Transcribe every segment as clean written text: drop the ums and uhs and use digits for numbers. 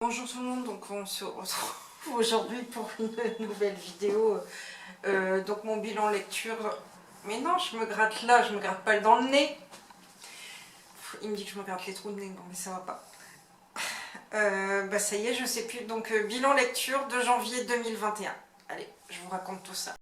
Bonjour tout le monde, donc on se retrouve aujourd'hui pour une nouvelle vidéo. Donc mon bilan lecture. Mais non, je me gratte là, je me gratte pas dans le nez. Il me dit que je me gratte les trous de nez, non mais ça va pas. Bah ça y est, je sais plus. Donc bilan lecture de janvier 2021. Allez, je vous raconte tout ça.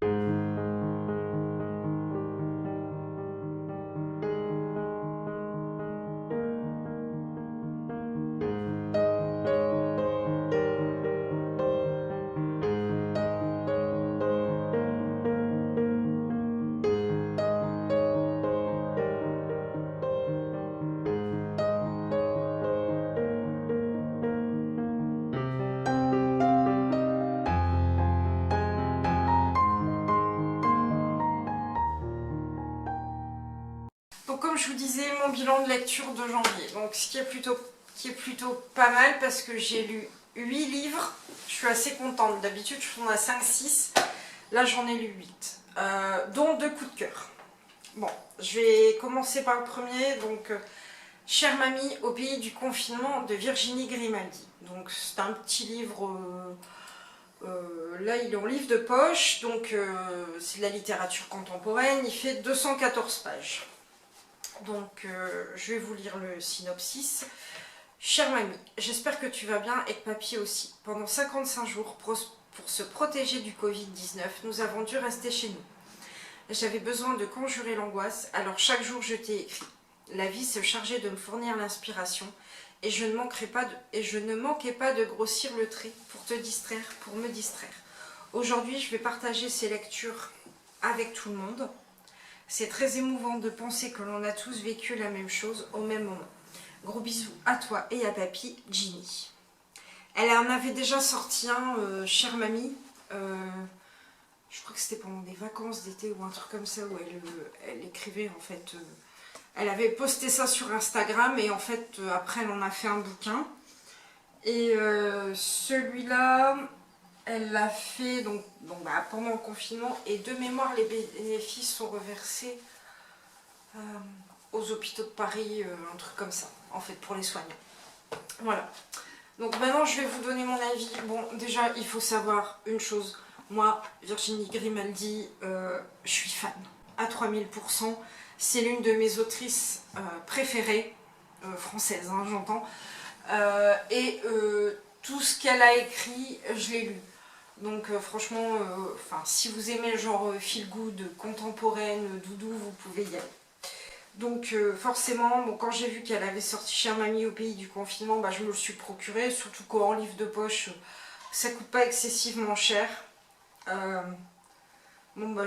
Donc comme je vous disais, mon bilan de lecture de janvier. Donc ce qui est plutôt pas mal parce que j'ai lu 8 livres. Je suis assez contente. D'habitude je en ai 5-6. Là j'en ai lu 8. Dont 2 coups de cœur. Bon, je vais commencer par le premier. Donc Chère mamie au pays du confinement de Virginie Grimaldi. Donc c'est un petit livre... là il est en livre de poche. Donc c'est de la littérature contemporaine. Il fait 214 pages. Donc je vais vous lire le synopsis. Chère mamie, j'espère que tu vas bien et que papy aussi. Pendant 55 jours, pour se protéger du Covid-19, nous avons dû rester chez nous. J'avais besoin de conjurer l'angoisse, alors chaque jour je t'ai écrit. La vie se chargeait de me fournir l'inspiration et je ne manquais pas de grossir le trait pour te distraire, pour me distraire. Aujourd'hui, je vais partager ces lectures avec tout le monde. C'est très émouvant de penser que l'on a tous vécu la même chose au même moment. Gros bisous à toi et à papy, Ginny. Elle en avait déjà sorti un, Chère mamie. Je crois que c'était pendant des vacances d'été ou un truc comme ça où elle écrivait en fait. Elle avait posté ça sur Instagram et en fait après elle en a fait un bouquin. Et celui-là... Elle l'a fait donc pendant le confinement et de mémoire les bénéfices sont reversés aux hôpitaux de Paris, un truc comme ça, en fait pour les soignants. Voilà. Donc maintenant je vais vous donner mon avis. Bon déjà il faut savoir une chose, moi Virginie Grimaldi, je suis fan à 3000%. C'est l'une de mes autrices préférées, françaises hein, j'entends, et tout ce qu'elle a écrit je l'ai lu. Donc franchement, si vous aimez le genre feel good, contemporaine, doudou, vous pouvez y aller. Donc forcément, bon, quand j'ai vu qu'elle avait sorti Chère mamie au pays du confinement, bah, je me le suis procuré, surtout qu'en livre de poche, ça coûte pas excessivement cher. Bon, bah,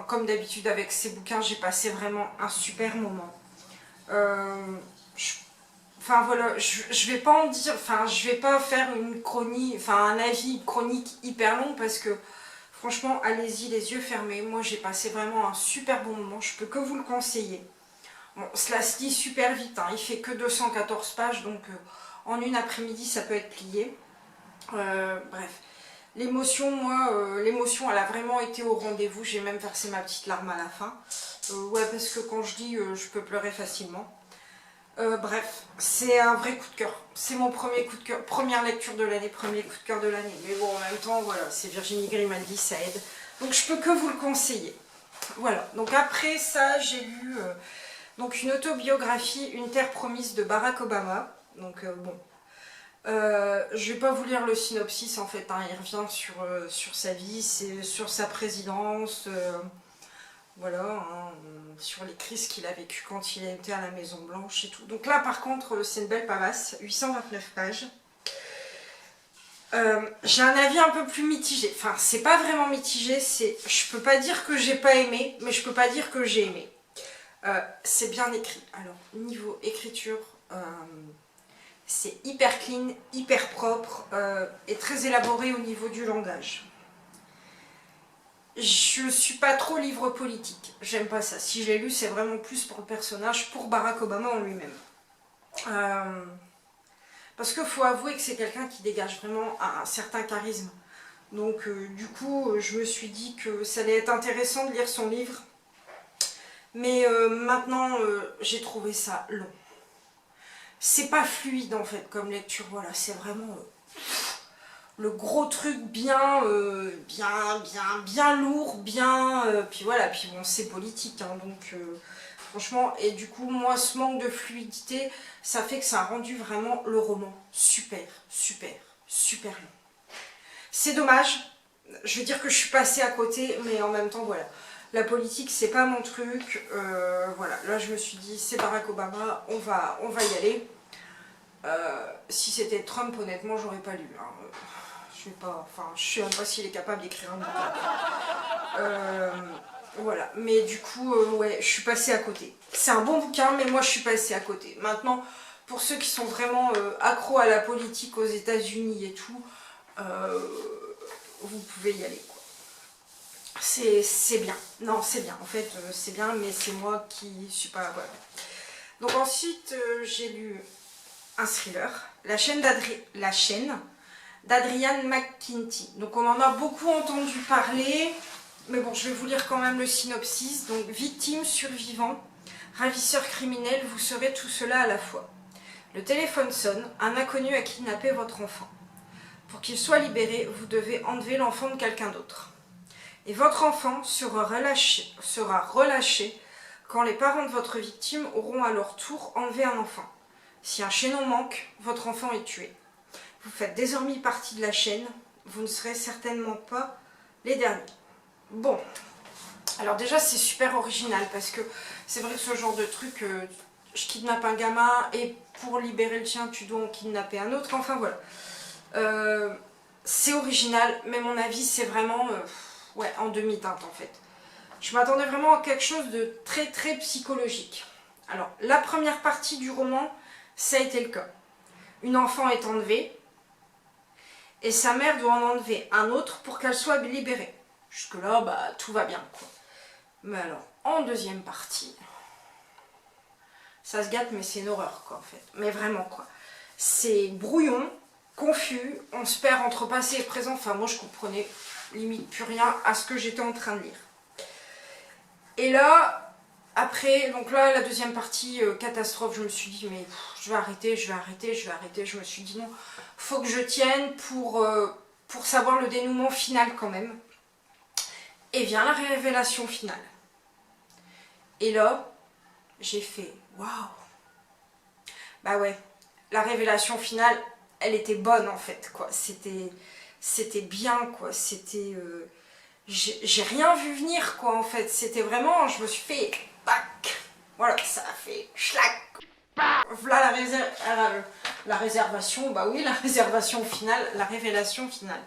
comme d'habitude avec ces bouquins, j'ai passé vraiment un super moment. Enfin voilà, je vais pas en dire, je vais pas faire une chronique, un avis chronique hyper long parce que franchement, allez-y les yeux fermés. Moi j'ai passé vraiment un super bon moment, je peux que vous le conseiller. Bon, cela se lit super vite, hein. Il fait que 214 pages donc en une après-midi ça peut être plié. Bref, l'émotion, l'émotion elle a vraiment été au rendez-vous, j'ai même versé ma petite larme à la fin. Ouais, parce que quand je lis, je peux pleurer facilement. Bref, c'est un vrai coup de cœur. C'est mon premier coup de cœur, première lecture de l'année, premier coup de cœur de l'année. Mais bon, en même temps, voilà, c'est Virginie Grimaldi, ça aide. Donc je peux que vous le conseiller. Voilà, donc après ça, j'ai lu donc une autobiographie, Une terre promise de Barack Obama. Donc bon, je vais pas vous lire le synopsis en fait, hein, il revient sur sa vie, sur sa présidence. Voilà, hein, sur les crises qu'il a vécues quand il était à la Maison Blanche et tout. Donc là par contre c'est une belle pavasse, 829 pages. J'ai un avis un peu plus mitigé, enfin c'est pas vraiment mitigé, je peux pas dire que j'ai pas aimé, mais je peux pas dire que j'ai aimé. C'est bien écrit, alors niveau écriture, c'est hyper clean, hyper propre et très élaboré au niveau du langage. Je suis pas trop livre politique, j'aime pas ça. Si je l'ai lu, c'est vraiment plus pour le personnage, pour Barack Obama en lui-même. Parce qu'il faut avouer que c'est quelqu'un qui dégage vraiment un certain charisme. Donc du coup, je me suis dit que ça allait être intéressant de lire son livre. Mais maintenant, j'ai trouvé ça long. C'est pas fluide en fait comme lecture, voilà, c'est vraiment le gros truc bien, bien lourd, bien... puis voilà, puis bon, c'est politique, hein, donc franchement, et du coup, moi, ce manque de fluidité, ça fait que ça a rendu vraiment le roman super, super, super long. C'est dommage, je veux dire que je suis passée à côté, mais en même temps, voilà. La politique, c'est pas mon truc, voilà, là je me suis dit, c'est Barack Obama, on va y aller. Si c'était Trump, honnêtement, j'aurais pas lu, hein. Je sais même pas s'il est capable d'écrire un bouquin. Voilà, mais du coup, ouais, je suis passée à côté. C'est un bon bouquin, mais moi je suis passée à côté. Maintenant, pour ceux qui sont vraiment accros à la politique aux États-Unis et tout, vous pouvez y aller, quoi. C'est bien. Non, c'est bien. En fait, c'est bien, mais c'est moi qui suis pas... Voilà. Donc ensuite, j'ai lu un thriller, La chaîne d'Adrian McKinty. Donc on en a beaucoup entendu parler, mais bon, je vais vous lire quand même le synopsis. Donc, victime, survivant, ravisseur criminel, vous serez tout cela à la fois. Le téléphone sonne, un inconnu a kidnappé votre enfant. Pour qu'il soit libéré, vous devez enlever l'enfant de quelqu'un d'autre. Et votre enfant sera relâché quand les parents de votre victime auront à leur tour enlevé un enfant. Si un chaînon manque, votre enfant est tué. Vous faites désormais partie de la chaîne, vous ne serez certainement pas les derniers. Bon, alors déjà c'est super original parce que c'est vrai que ce genre de truc, je kidnappe un gamin et pour libérer le tien tu dois en kidnapper un autre, enfin voilà. C'est original, mais mon avis c'est vraiment ouais, en demi-teinte en fait. Je m'attendais vraiment à quelque chose de très très psychologique. Alors la première partie du roman, ça a été le cas. Une enfant est enlevée et sa mère doit en enlever un autre pour qu'elle soit libérée. Jusque là, bah tout va bien, quoi. Mais alors, en deuxième partie, ça se gâte, mais c'est une horreur, quoi, en fait. Mais vraiment, quoi. C'est brouillon, confus, on se perd entre passé et présent. Enfin, moi, je comprenais limite plus rien à ce que j'étais en train de lire. Et là, après, donc là, la deuxième partie, catastrophe, je me suis dit, mais je vais arrêter. Je me suis dit, non, faut que je tienne pour savoir le dénouement final, quand même. Et vient la révélation finale. Et là, j'ai fait waouh. Bah ouais, la révélation finale, elle était bonne en fait, quoi. C'était bien, quoi. C'était... j'ai rien vu venir, quoi, en fait. C'était vraiment... Je me suis fait... Bac. Voilà, ça a fait... Schlac. Voilà la réservation. Bah oui, la réservation finale. La révélation finale.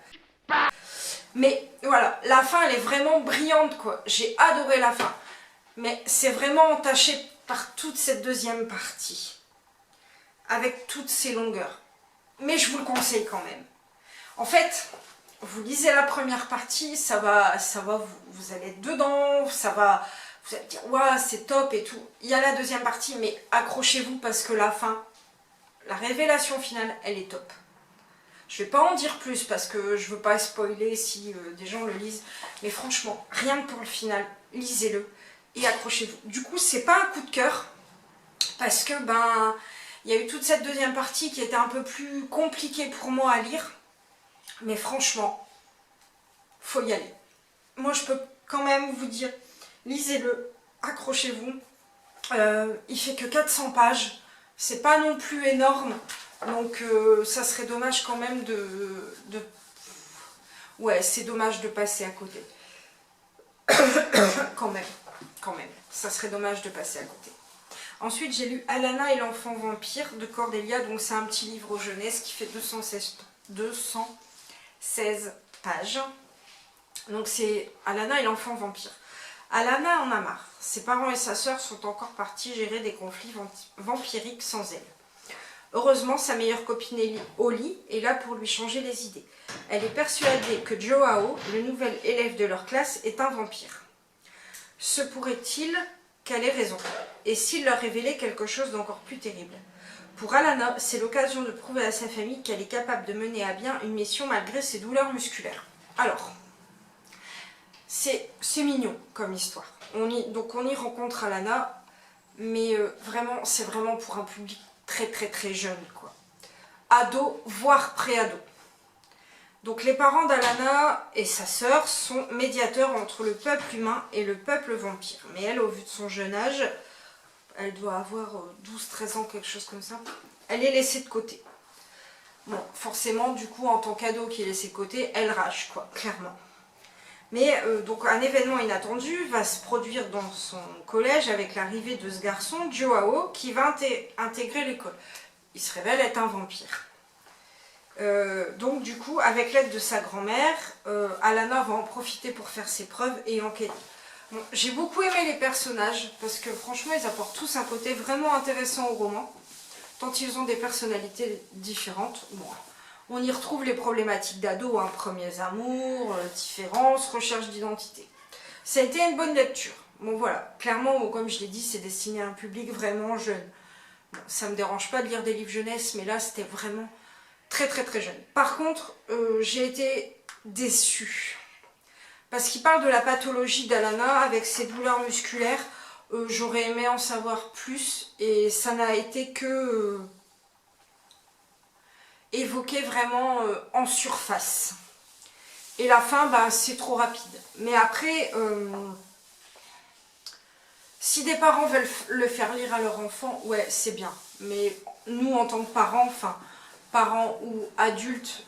Mais voilà, la fin elle est vraiment brillante, quoi. J'ai adoré la fin. Mais c'est vraiment entaché par toute cette deuxième partie. Avec toutes ces longueurs. Mais je vous le conseille quand même. En fait, vous lisez la première partie, ça va vous allez être dedans, vous allez dire waouh, c'est top et tout. Il y a la deuxième partie, mais accrochez-vous parce que la fin, la révélation finale, elle est top. Je vais pas en dire plus parce que je veux pas spoiler si des gens le lisent. Mais franchement, rien que pour le final, lisez-le et accrochez-vous. Du coup, c'est pas un coup de cœur parce que ben il y a eu toute cette deuxième partie qui était un peu plus compliquée pour moi à lire. Mais franchement, faut y aller. Moi, je peux quand même vous dire, lisez-le, accrochez-vous. Il fait que 400 pages. C'est pas non plus énorme. Donc ça serait dommage quand même Ouais, c'est dommage de passer à côté. quand même. Ça serait dommage de passer à côté. Ensuite, j'ai lu Alana et l'enfant vampire de Cordelia. Donc c'est un petit livre jeunesse qui fait 216 pages. Donc c'est Alana et l'enfant vampire. Alana en a marre. Ses parents et sa sœur sont encore partis gérer des conflits vampiriques sans elle. Heureusement, sa meilleure copine Holly est là pour lui changer les idées. Elle est persuadée que Joao, le nouvel élève de leur classe, est un vampire. Se pourrait-il qu'elle ait raison? Et s'il leur révélait quelque chose d'encore plus terrible? Pour Alana, c'est l'occasion de prouver à sa famille qu'elle est capable de mener à bien une mission malgré ses douleurs musculaires. Alors, c'est mignon comme histoire. On y rencontre Alana, mais c'est vraiment pour un public très jeune, quoi. Ado, voire pré-ado. Donc les parents d'Alana et sa sœur sont médiateurs entre le peuple humain et le peuple vampire. Mais elle, au vu de son jeune âge, elle doit avoir 12-13 ans, quelque chose comme ça, elle est laissée de côté. Bon, forcément, du coup, en tant qu'ado qui est laissé de côté, elle rage, quoi, clairement. Mais donc un événement inattendu va se produire dans son collège avec l'arrivée de ce garçon, Joao, qui va intégrer l'école. Il se révèle être un vampire. Donc du coup, avec l'aide de sa grand-mère, Alana va en profiter pour faire ses preuves et enquêter. Bon, j'ai beaucoup aimé les personnages, parce que franchement, ils apportent tous un côté vraiment intéressant au roman, tant ils ont des personnalités différentes. Bon, on y retrouve les problématiques d'ado, hein, premiers amours, différences, recherche d'identité. Ça a été une bonne lecture. Bon voilà, clairement, comme je l'ai dit, c'est destiné à un public vraiment jeune. Bon, ça ne me dérange pas de lire des livres jeunesse, mais là, c'était vraiment très très très jeune. Par contre, j'ai été déçue. Parce qu'il parle de la pathologie d'Alana avec ses douleurs musculaires. J'aurais aimé en savoir plus et ça n'a été que évoqué vraiment en surface. Et la fin, bah, c'est trop rapide. Mais après, si des parents veulent le faire lire à leur enfant, ouais, c'est bien. Mais nous, en tant que parents, enfin, parents ou adultes,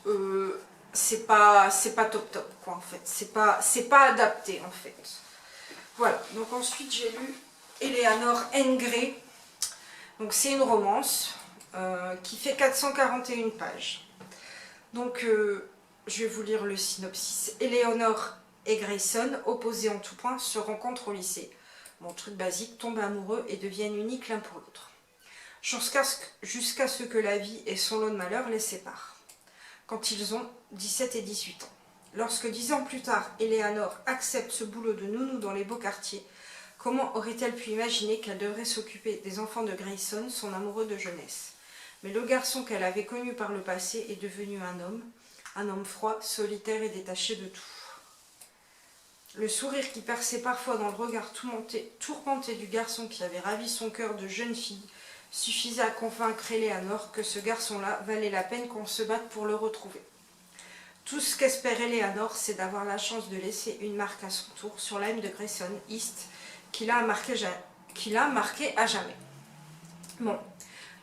c'est pas top quoi en fait. C'est pas adapté en fait. Voilà, donc ensuite j'ai lu Eleanor Engray. Donc c'est une romance qui fait 441 pages. Donc je vais vous lire le synopsis. Eleanor et Grayson, opposés en tout point, se rencontrent au lycée. Bon, truc basique, tombent amoureux et deviennent uniques l'un pour l'autre. Jusqu'à ce que la vie et son lot de malheur les séparent. Quand ils ont 17 et 18 ans. Lorsque 10 ans plus tard, Eleanor accepte ce boulot de nounou dans les beaux quartiers, comment aurait-elle pu imaginer qu'elle devrait s'occuper des enfants de Grayson, son amoureux de jeunesse? Mais le garçon qu'elle avait connu par le passé est devenu un homme froid, solitaire et détaché de tout. Le sourire qui perçait parfois dans le regard tourmenté du garçon qui avait ravi son cœur de jeune fille suffisait à convaincre Eleanor que ce garçon-là valait la peine qu'on se batte pour le retrouver. Tout ce qu'espère Eleanor, c'est d'avoir la chance de laisser une marque à son tour sur l'âme de Grayson East, qui l'a marqué à jamais. Bon,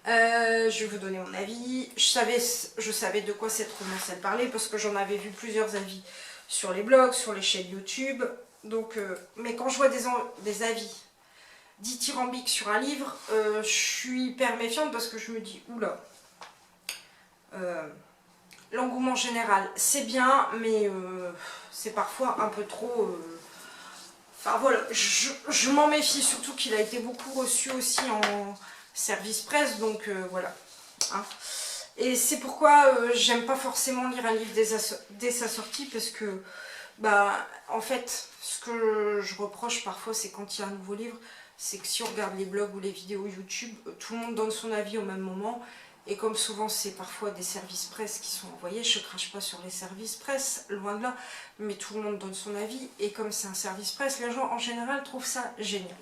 je vais vous donner mon avis. Je savais de quoi cette romance elle parlait, parce que j'en avais vu plusieurs avis sur les blogs, sur les chaînes YouTube. Donc, mais quand je vois des avis dithyrambiques sur un livre, je suis hyper méfiante parce que je me dis, oula, l'engouement général c'est bien, mais c'est parfois un peu trop... Enfin voilà, je m'en méfie, surtout qu'il a été beaucoup reçu aussi en service presse, donc voilà. Hein. Et c'est pourquoi j'aime pas forcément lire un livre dès sa sortie, parce que, bah, en fait, ce que je reproche parfois, c'est quand il y a un nouveau livre, c'est que si on regarde les blogs ou les vidéos YouTube, tout le monde donne son avis au même moment. Et comme souvent c'est parfois des services presse qui sont envoyés, je ne crache pas sur les services presse, loin de là, mais tout le monde donne son avis. Et comme c'est un service presse, les gens en général trouvent ça génial.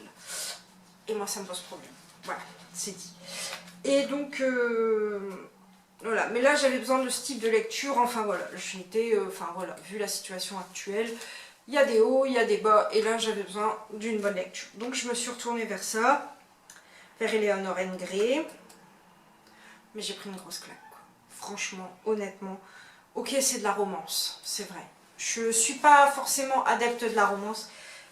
Et moi ça me pose problème. Voilà, c'est dit. Et donc, voilà. Mais là j'avais besoin de ce type de lecture, enfin voilà, enfin voilà, vu la situation actuelle, il y a des hauts, il y a des bas, et là j'avais besoin d'une bonne lecture. Donc je me suis retournée vers ça, vers Eleanor Engray. Mais j'ai pris une grosse claque, quoi. Franchement, honnêtement. Ok, c'est de la romance, c'est vrai. Je suis pas forcément adepte de la romance,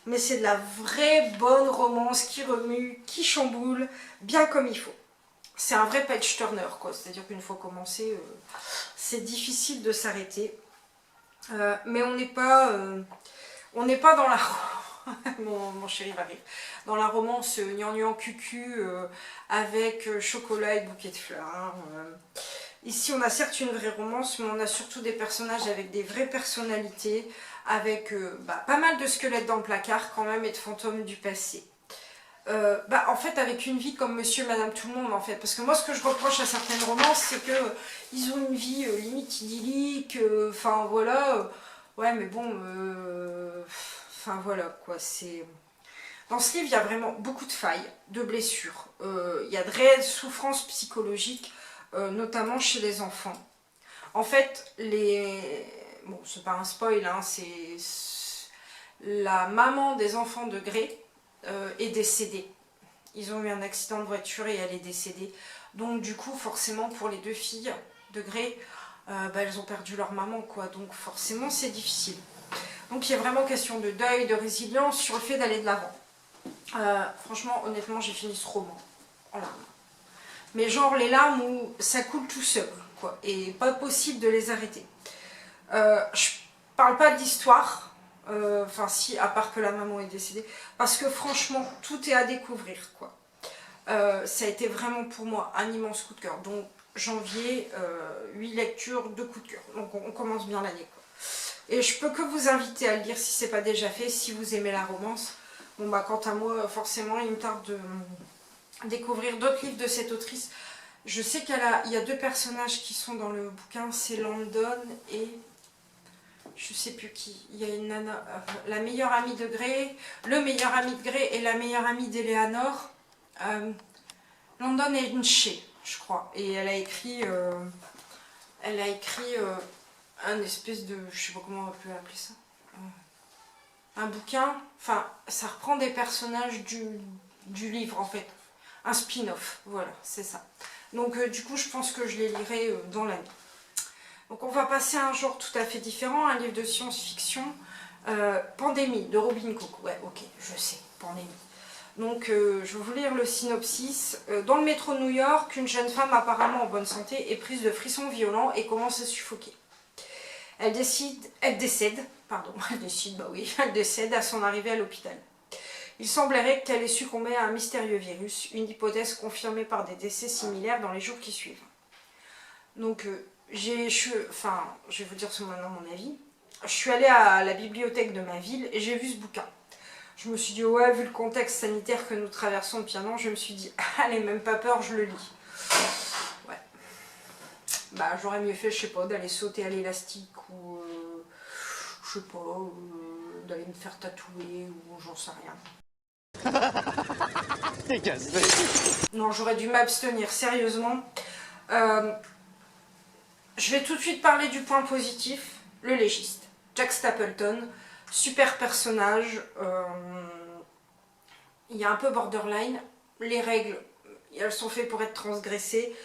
mais c'est de la vraie bonne romance qui remue, qui chamboule, bien comme il faut. C'est un vrai page turner, quoi. C'est-à-dire qu'une fois commencé, c'est difficile de s'arrêter. Mais on n'est pas dans la... mon chéri va rire. Dans la romance gnangnan cucu avec chocolat et bouquet de fleurs. Hein. Ici on a certes une vraie romance, mais on a surtout des personnages avec des vraies personnalités, avec pas mal de squelettes dans le placard quand même et de fantômes du passé. En fait avec une vie comme monsieur et madame tout le monde en fait, parce que moi ce que je reproche à certaines romances c'est que ils ont une vie limite idyllique, enfin voilà, ouais mais bon, enfin voilà quoi, c'est... Dans ce livre il y a vraiment beaucoup de failles, de blessures, il y a de réelles souffrances psychologiques, notamment chez les enfants. En fait bon c'est pas un spoil, hein, c'est la maman des enfants de Grey est décédée. Ils ont eu un accident de voiture et elle est décédée. Donc du coup, forcément, pour les deux filles de Grey, elles ont perdu leur maman, quoi. Donc forcément, c'est difficile. Donc il y a vraiment question de deuil, de résilience sur le fait d'aller de l'avant. Franchement, honnêtement, j'ai fini ce roman en larmes. Mais genre les larmes où ça coule tout seul, quoi. Et pas possible de les arrêter. Je parle pas d'histoire. Enfin si, à part que la maman est décédée, parce que franchement tout est à découvrir, quoi. Ça a été vraiment pour moi un immense coup de cœur. Donc janvier, 8 lectures, 2 coups de cœur. Donc on commence bien l'année, quoi. Et je peux que vous inviter à le lire si c'est pas déjà fait, si vous aimez la romance. Bon bah quant à moi, forcément il me tarde de découvrir d'autres livres de cette autrice. Je sais qu'il y a deux personnages qui sont dans le bouquin, c'est Landon et je sais plus qui. Il y a une nana, la meilleure amie de Grey, le meilleur ami de Grey et la meilleure amie d'Eleanor. Landon est une chée, je crois. Et elle a écrit un espèce de, je sais pas comment on peut appeler ça. Un bouquin, enfin, ça reprend des personnages du livre en fait. Un spin-off, voilà, c'est ça. Donc du coup, je pense que je les lirai dans l'année. Donc on va passer à un genre tout à fait différent, un livre de science-fiction, Pandémie de Robin Cook. Ouais, ok, je sais, Pandémie. Donc je vais vous lire le synopsis. Dans le métro de New York, une jeune femme apparemment en bonne santé est prise de frissons violents et commence à suffoquer. Elle décède à son arrivée à l'hôpital. Il semblerait qu'elle ait succombé à un mystérieux virus, une hypothèse confirmée par des décès similaires dans les jours qui suivent. Donc je vais vous dire maintenant mon avis. Je suis allée à la bibliothèque de ma ville et j'ai vu ce bouquin. Je me suis dit, ouais, vu le contexte sanitaire que nous traversons depuis un an, je me suis dit, allez, même pas peur, je le lis. Ouais. Bah, j'aurais mieux fait, je sais pas, d'aller sauter à l'élastique ou, je sais pas, d'aller me faire tatouer ou j'en sais rien. Non, j'aurais dû m'abstenir, sérieusement. Je vais tout de suite parler du point positif, le légiste. Jack Stapleton, super personnage, il y a un peu borderline, les règles, elles sont faites pour être transgressées.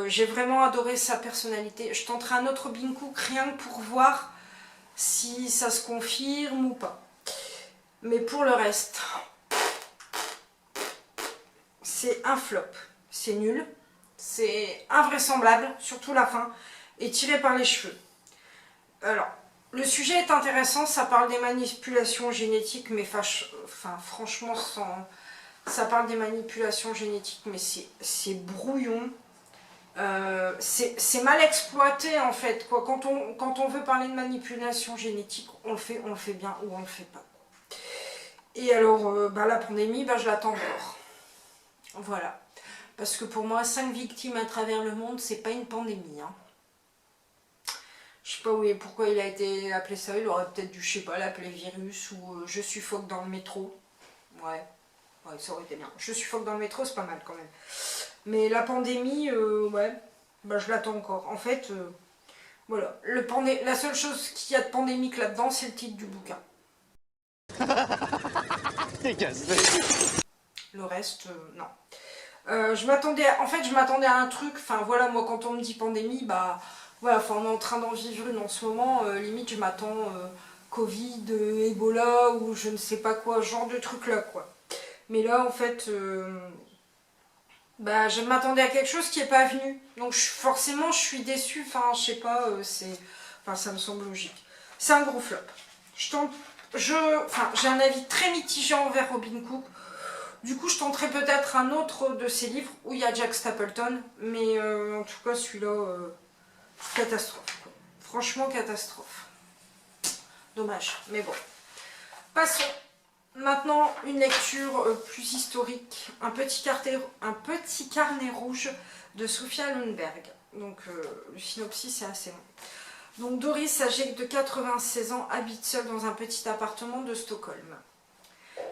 J'ai vraiment adoré sa personnalité. Je tenterai un autre Robin Cook rien que pour voir si ça se confirme ou pas. Mais pour le reste, c'est un flop, c'est nul, c'est invraisemblable, surtout la fin, et tiré par les cheveux. Alors, le sujet est intéressant, ça parle des manipulations génétiques, mais franchement, ça parle des manipulations génétiques, mais c'est brouillon. C'est mal exploité en fait, quoi. Quand on veut parler de manipulation génétique, on le fait bien ou on le fait pas. Et alors, la pandémie, je l'attends encore. Voilà. Parce que pour moi, 5 victimes à travers le monde, c'est pas une pandémie. Hein. Je sais pas pourquoi il a été appelé ça, il aurait peut-être dû, je sais pas, l'appeler virus ou je suffoque dans le métro. Ouais, ça aurait été bien. Je suffoque dans le métro, c'est pas mal quand même. Mais la pandémie, ouais, je l'attends encore. En fait, voilà. La seule chose qu'il y a de pandémique là-dedans, c'est le titre du bouquin. Le reste, non. Je m'attendais à un truc, voilà, moi quand on me dit pandémie, voilà, on est en train d'en vivre une en ce moment, limite je m'attends Covid, Ebola ou je ne sais pas quoi, genre de truc là quoi. Mais là en fait, je m'attendais à quelque chose qui n'est pas venu. Donc forcément je suis déçue, je sais pas, ça me semble logique. C'est un gros flop. J'ai un avis très mitigé envers Robin Cook. Du coup, je tenterai peut-être un autre de ses livres où il y a Jack Stapleton, mais en tout cas, celui-là, catastrophe. Quoi. Franchement, catastrophe. Dommage, mais bon. Passons. Maintenant, une lecture plus historique. Un petit carnet rouge de Sophia Lundberg. Donc, le synopsis est assez long. Donc, Doris, âgée de 96 ans, habite seule dans un petit appartement de Stockholm.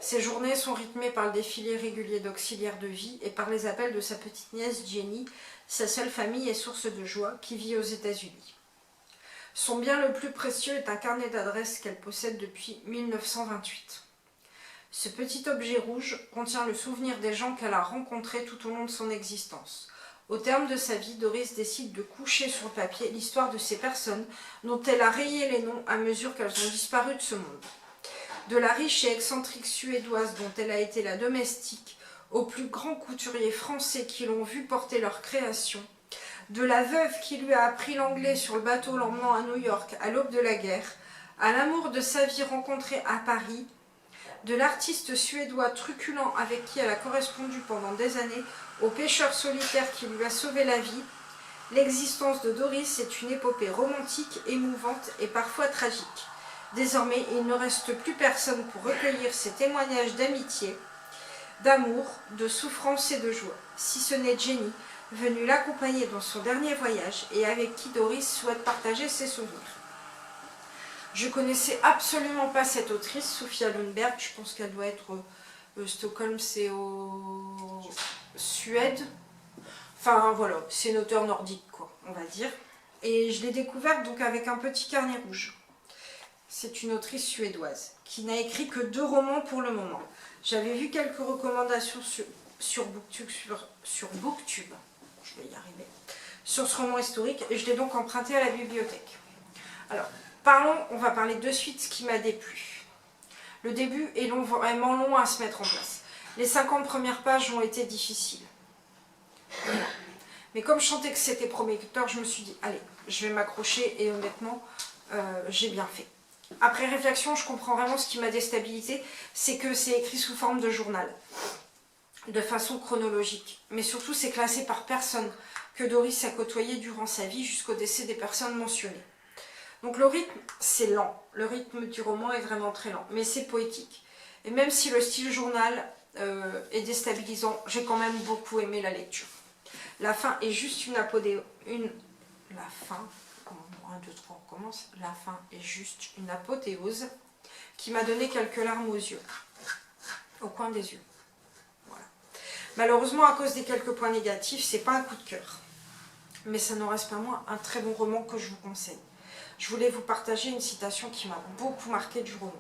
Ses journées sont rythmées par le défilé régulier d'auxiliaires de vie et par les appels de sa petite nièce Jenny, sa seule famille et source de joie, qui vit aux États-Unis. Son bien le plus précieux est un carnet d'adresses qu'elle possède depuis 1928. Ce petit objet rouge contient le souvenir des gens qu'elle a rencontrés tout au long de son existence. Au terme de sa vie, Doris décide de coucher sur le papier l'histoire de ces personnes dont elle a rayé les noms à mesure qu'elles ont disparu de ce monde. De la riche et excentrique Suédoise dont elle a été la domestique, aux plus grands couturiers français qui l'ont vu porter leur création, de la veuve qui lui a appris l'anglais sur le bateau l'emmenant à New York à l'aube de la guerre, à l'amour de sa vie rencontré à Paris, de l'artiste suédois truculent avec qui elle a correspondu pendant des années, au pêcheur solitaire qui lui a sauvé la vie, l'existence de Doris est une épopée romantique, émouvante et parfois tragique. Désormais, il ne reste plus personne pour recueillir ces témoignages d'amitié, d'amour, de souffrance et de joie, si ce n'est Jenny, venue l'accompagner dans son dernier voyage et avec qui Doris souhaite partager ses souvenirs. Je connaissais absolument pas cette autrice, Sofia Lundberg, je pense qu'elle doit être Stockholm, c'est au Suède. Enfin voilà, c'est une auteure nordique quoi, on va dire. Et je l'ai découverte donc avec un petit carnet rouge. C'est une autrice suédoise qui n'a écrit que 2 romans pour le moment. J'avais vu quelques recommandations sur Booktube, je vais y arriver, sur ce roman historique et je l'ai donc emprunté à la bibliothèque. Alors, on va parler de suite ce qui m'a déplu. Le début est vraiment long à se mettre en place. Les 50 premières pages ont été difficiles. Mais comme je sentais que c'était prometteur, je me suis dit, allez, je vais m'accrocher et honnêtement, j'ai bien fait. Après réflexion, je comprends vraiment ce qui m'a déstabilisée, c'est que c'est écrit sous forme de journal, de façon chronologique. Mais surtout, c'est classé par personne que Doris a côtoyé durant sa vie jusqu'au décès des personnes mentionnées. Donc le rythme, c'est lent. Le rythme du roman est vraiment très lent, mais c'est poétique. Et même si le style journal est déstabilisant, j'ai quand même beaucoup aimé la lecture. La fin est juste une apothéose. La fin, 1, 2, 3, on commence. La fin est juste une apothéose qui m'a donné quelques larmes aux yeux, au coin des yeux. Voilà. Malheureusement, à cause des quelques points négatifs, c'est pas un coup de cœur. Mais ça n'en reste pas moins un très bon roman que je vous conseille. Je voulais vous partager une citation qui m'a beaucoup marqué du roman.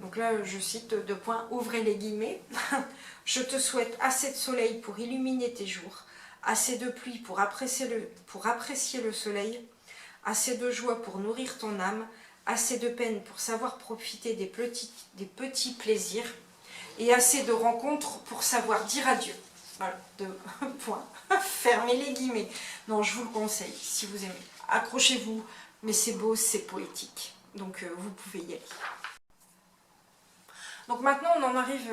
Donc là, je cite 2 points, ouvrez les guillemets. Je te souhaite assez de soleil pour illuminer tes jours, assez de pluie pour apprécier le soleil, assez de joie pour nourrir ton âme, assez de peine pour savoir profiter des petits plaisirs, et assez de rencontres pour savoir dire adieu. Voilà, 2 points. Fermez les guillemets. Non, je vous le conseille, si vous aimez. Accrochez-vous, mais c'est beau, c'est poétique. Donc vous pouvez y aller. Donc maintenant on en arrive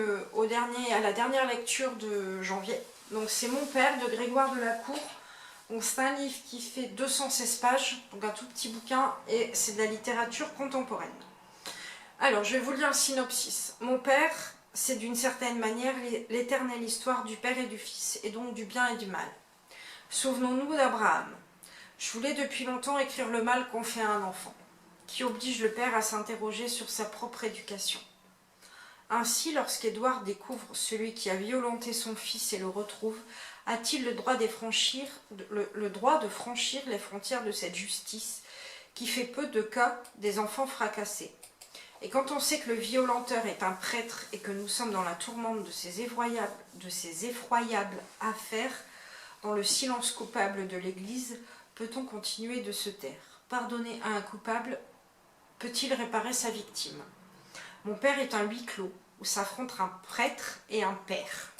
à la dernière lecture de janvier. Donc c'est Mon père de Grégoire Delacour. Donc c'est un livre qui fait 216 pages, donc un tout petit bouquin, et c'est de la littérature contemporaine. Alors je vais vous lire le synopsis. Mon père, c'est d'une certaine manière l'éternelle histoire du père et du fils, et donc du bien et du mal. Souvenons-nous d'Abraham. Je voulais depuis longtemps écrire le mal qu'on fait à un enfant, qui oblige le père à s'interroger sur sa propre éducation. Ainsi, lorsqu'Édouard découvre celui qui a violenté son fils et le retrouve, a-t-il le droit de franchir les frontières de cette justice qui fait peu de cas des enfants fracassés? Et quand on sait que le violenteur est un prêtre et que nous sommes dans la tourmente de ces effroyables affaires, dans le silence coupable de l'Église, peut-on continuer de se taire? Pardonner à un coupable peut-il réparer sa victime? Mon père est un huis clos où s'affrontent un prêtre et un père.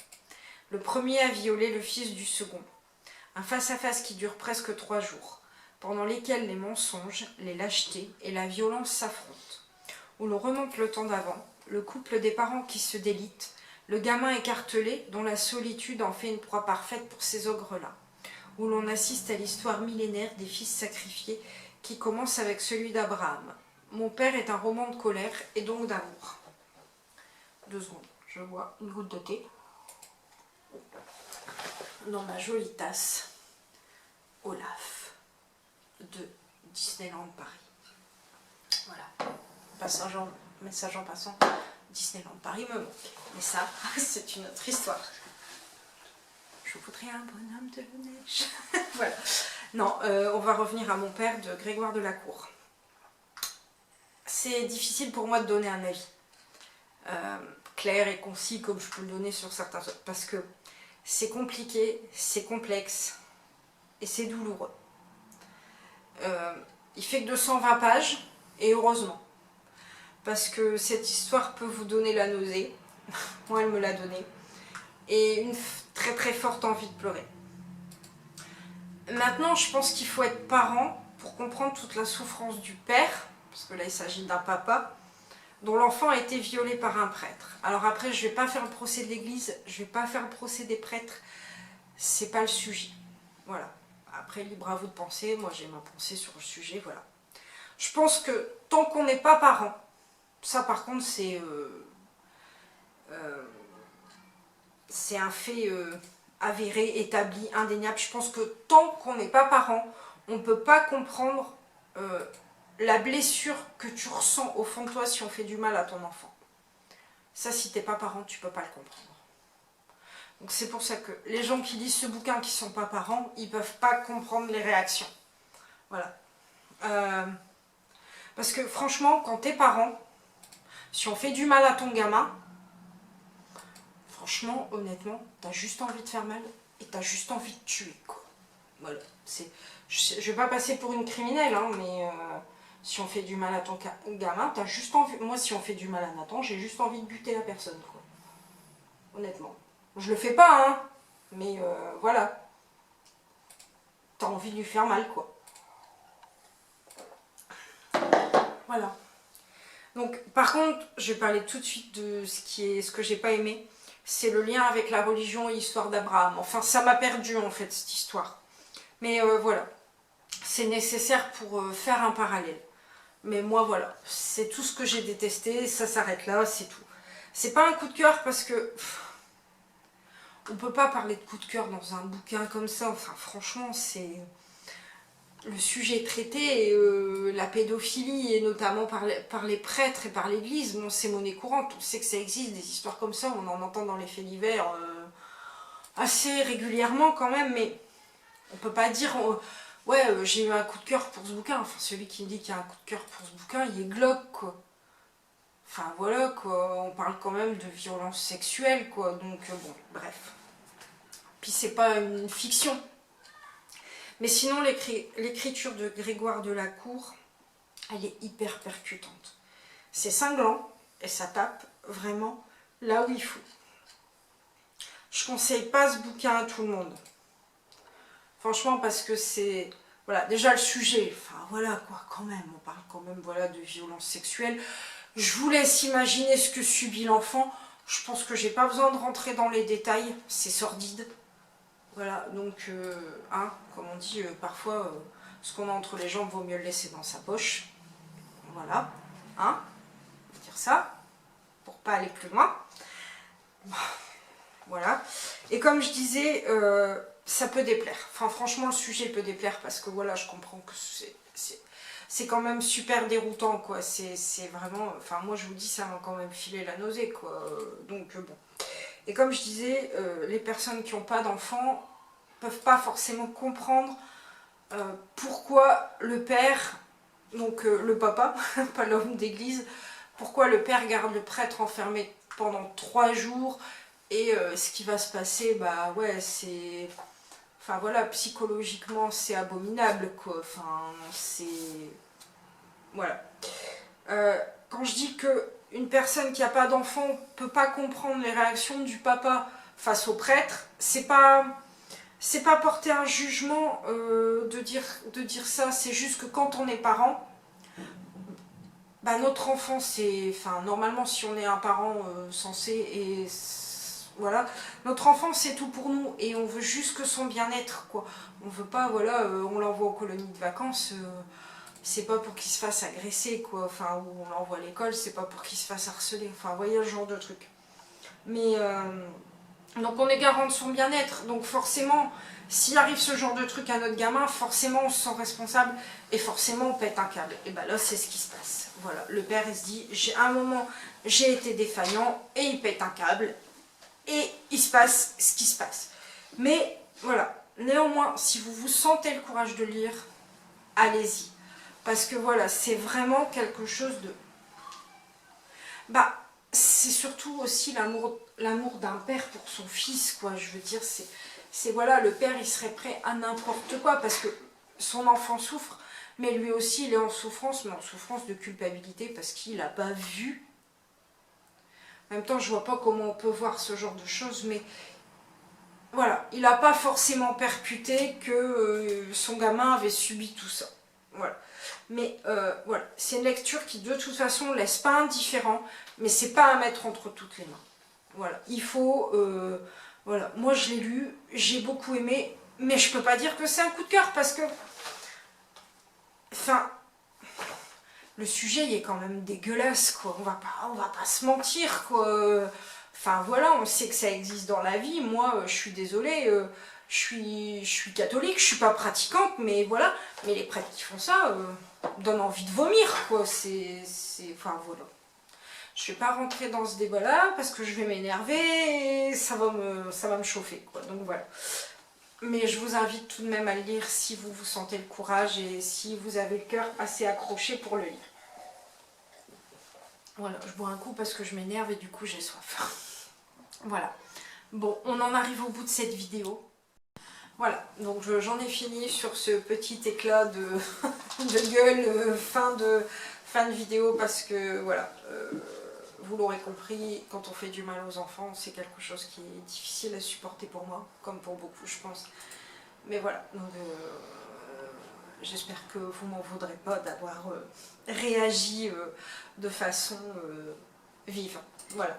Le premier a violé le fils du second. Un face-à-face qui dure presque 3 jours, pendant lesquels les mensonges, les lâchetés et la violence s'affrontent. Où l'on remonte le temps d'avant, le couple des parents qui se délite, le gamin écartelé dont la solitude en fait une proie parfaite pour ces ogres-là. Où l'on assiste à l'histoire millénaire des fils sacrifiés qui commence avec celui d'Abraham. Mon père est un roman de colère et donc d'amour. 2 secondes, je bois une goutte de thé dans ma jolie tasse Olaf de Disneyland Paris. Voilà, message en passant, Disneyland Paris me manque. Mais ça, c'est une autre histoire. Je voudrais un bonhomme de neige. Voilà. Non, on va revenir à mon père de Grégoire de la Cour. C'est difficile pour moi de donner un avis clair et concis comme je peux le donner sur certains autres, parce que c'est compliqué, c'est complexe et c'est douloureux. Il fait que 220 pages, et heureusement, parce que cette histoire peut vous donner la nausée. Moi, elle me l'a donné, et une très très forte envie de pleurer. Maintenant, je pense qu'il faut être parent pour comprendre toute la souffrance du père, parce que là, il s'agit d'un papa, dont l'enfant a été violé par un prêtre. Alors après, je ne vais pas faire le procès de l'église, je ne vais pas faire le procès des prêtres, c'est pas le sujet. Voilà. Après, libre à vous de penser, moi j'ai ma pensée sur le sujet, voilà. Je pense que tant qu'on n'est pas parent, ça par contre c'est un fait avéré, établi, indéniable. Je pense que tant qu'on n'est pas parent, on ne peut pas comprendre la blessure que tu ressens au fond de toi si on fait du mal à ton enfant. Ça, si t'es pas parent, tu peux pas le comprendre. Donc c'est pour ça que les gens qui lisent ce bouquin qui sont pas parents, ils peuvent pas comprendre les réactions. Voilà. Parce que franchement, quand t'es parent, si on fait du mal à ton gamin, franchement, honnêtement, t'as juste envie de faire mal et t'as juste envie de tuer, quoi. Voilà. Je vais pas passer pour une criminelle, hein, mais si on fait du mal à ton gamin, t'as juste envie... Moi, si on fait du mal à Nathan, j'ai juste envie de buter la personne, quoi. Honnêtement. Je le fais pas, hein, mais voilà. T'as envie de lui faire mal, quoi. Voilà. Donc, par contre, je vais parler tout de suite de ce que j'ai pas aimé. C'est le lien avec la religion et l'histoire d'Abraham. Enfin, ça m'a perdu, en fait, cette histoire. Mais voilà. C'est nécessaire pour faire un parallèle. Mais moi, voilà. C'est tout ce que j'ai détesté. Ça s'arrête là, c'est tout. C'est pas un coup de cœur parce que... on peut pas parler de coup de cœur dans un bouquin comme ça. Enfin, franchement, c'est... Le sujet traité, la pédophilie, et notamment par les prêtres et par l'église, bon, c'est monnaie courante. On sait que ça existe, des histoires comme ça, on en entend dans les faits divers assez régulièrement quand même, mais on peut pas dire ouais, j'ai eu un coup de cœur pour ce bouquin. Enfin, celui qui me dit qu'il y a un coup de cœur pour ce bouquin, il est glauque, quoi. Enfin, voilà, quoi. On parle quand même de violence sexuelle, quoi. Donc, bon, bref. Puis c'est pas une fiction. Mais sinon, l'écriture de Grégoire de la Cour, elle est hyper percutante. C'est cinglant et ça tape vraiment là où il faut. Je conseille pas ce bouquin à tout le monde. Franchement, parce que c'est... Voilà, déjà le sujet, enfin voilà quoi, quand même, on parle quand même voilà, de violence sexuelle. Je vous laisse imaginer ce que subit l'enfant. Je pense que j'ai pas besoin de rentrer dans les détails, c'est sordide. Voilà, donc, hein, comme on dit, parfois, ce qu'on a entre les jambes, vaut mieux le laisser dans sa poche. Voilà, hein, on va dire ça, pour pas aller plus loin. Voilà, et comme je disais, ça peut déplaire. Enfin, franchement, le sujet peut déplaire parce que, voilà, je comprends que c'est quand même super déroutant, quoi. C'est vraiment, enfin, moi, je vous dis, ça m'a quand même filé la nausée, quoi. Donc, bon. Et comme je disais, les personnes qui n'ont pas d'enfants ne peuvent pas forcément comprendre pourquoi le père, donc le papa, pas l'homme d'église, pourquoi le père garde le prêtre enfermé pendant 3 jours et ce qui va se passer, bah ouais, c'est... Enfin voilà, psychologiquement c'est abominable, quoi. Enfin, c'est... Voilà. Quand je dis que une personne qui n'a pas d'enfant ne peut pas comprendre les réactions du papa face au prêtre, c'est pas porter un jugement de dire ça, c'est juste que quand on est parent, bah notre enfant c'est... Enfin, normalement si on est un parent censé et... Voilà, notre enfant c'est tout pour nous et on veut juste que son bien-être, quoi. On veut pas, voilà, on l'envoie aux colonies de vacances... c'est pas pour qu'il se fasse agresser, quoi, enfin, ou on l'envoie à l'école, c'est pas pour qu'il se fasse harceler, enfin, vous voyez le genre de truc. Mais, donc on est garant de son bien-être, donc forcément, s'il arrive ce genre de truc à notre gamin, forcément on se sent responsable, et forcément on pète un câble. Et ben là, c'est ce qui se passe. Voilà, le père, il se dit, à un moment, j'ai été défaillant, et il pète un câble, et il se passe ce qui se passe. Mais, voilà, néanmoins, si vous vous sentez le courage de lire, allez-y. Parce que voilà, c'est vraiment quelque chose de... Bah, c'est surtout aussi l'amour d'un père pour son fils, quoi. Je veux dire, c'est voilà, le père, il serait prêt à n'importe quoi parce que son enfant souffre, mais lui aussi, il est en souffrance, mais en souffrance de culpabilité parce qu'il n'a pas vu. En même temps, je vois pas comment on peut voir ce genre de choses, mais voilà, il n'a pas forcément percuté que son gamin avait subi tout ça. Voilà. Mais voilà, c'est une lecture qui de toute façon laisse pas indifférent, mais c'est pas à mettre entre toutes les mains. Voilà, il faut... voilà, moi je l'ai lu, j'ai beaucoup aimé, mais je peux pas dire que c'est un coup de cœur parce que... Enfin, le sujet il est quand même dégueulasse, quoi. On va pas se mentir, quoi. Enfin voilà, on sait que ça existe dans la vie. Moi, je suis désolée, je suis catholique, je suis pas pratiquante, mais voilà. Mais les prêtres qui font ça donnent envie de vomir, quoi. Enfin voilà. Je vais pas rentrer dans ce débat-là parce que je vais m'énerver et ça va me chauffer, quoi. Donc voilà. Mais je vous invite tout de même à le lire si vous vous sentez le courage et si vous avez le cœur assez accroché pour le lire. Voilà, je bois un coup parce que je m'énerve et du coup j'ai soif. Voilà. Bon, on en arrive au bout de cette vidéo. Voilà, donc j'en ai fini sur ce petit éclat de, de gueule fin de vidéo parce que voilà, vous l'aurez compris, quand on fait du mal aux enfants, c'est quelque chose qui est difficile à supporter pour moi, comme pour beaucoup je pense. Mais voilà, donc j'espère que vous m'en voudrez pas d'avoir réagi de façon vive. Voilà.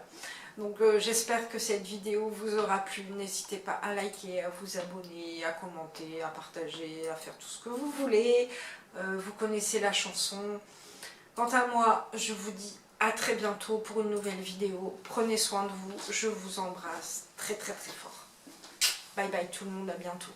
Donc j'espère que cette vidéo vous aura plu. N'hésitez pas à liker, à vous abonner, à commenter, à partager, à faire tout ce que vous voulez. Vous connaissez la chanson. Quant à moi, je vous dis à très bientôt pour une nouvelle vidéo. Prenez soin de vous. Je vous embrasse très très très fort. Bye bye tout le monde, à bientôt.